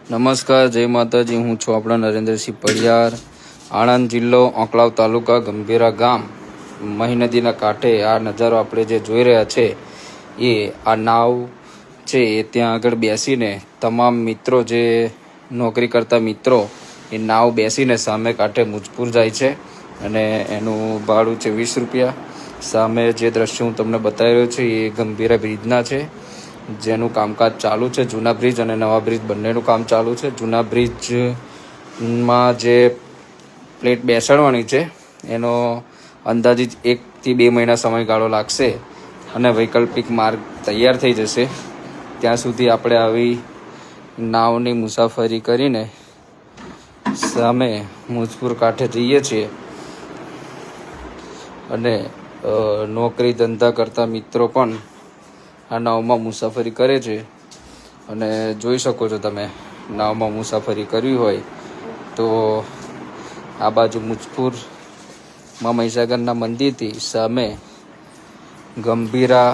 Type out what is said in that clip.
નમસ્કાર, જય માતાજી. હું છું આપણા નરેન્દ્રસિંહ પડિયાર. આણંદ જિલ્લો, ઓંકલાવ તાલુકા, ગંભીરા ગામ, મહી નદીના કાંઠે આ નજારો આપણે જે જોઈ રહ્યા છે એ આ નાવ છે. એ ત્યાં આગળ બેસીને તમામ મિત્રો, જે નોકરી કરતા મિત્રો, એ નાવ બેસીને સામે કાંઠે મુજપુર જાય છે અને એનું ભાડું છે 20 રૂપિયા. સામે જે દ્રશ્ય હું તમને બતાવી રહ્યો છું એ ગંભીરા બ્રિજના છે, જેનું કામકાજ ચાલુ છે. જૂના બ્રિજ અને નવા બ્રિજ બંનેનું કામ ચાલુ છે. જૂના બ્રિજમાં જે પ્લેટ બેસાડવાની છે એનો અંદાજિત 1 થી 2 મહિના સમયગાળો લાગશે અને વૈકલ્પિક માર્ગ તૈયાર થઈ જશે. ત્યાં સુધી આપણે આવી નાવની મુસાફરી કરીને સામે મુજપુર કાંઠે જઈએ છીએ અને નોકરી ધંધા કરતા મિત્રો પણ આ નાવમાં મુસાફરી કરે છે અને જોઈ શકો છો તમે. નાવમાં મુસાફરી કરવી હોય તો આ બાજુ મુજપુરમાં મહીસાગરના મંદિરથી સામે ગંભીરા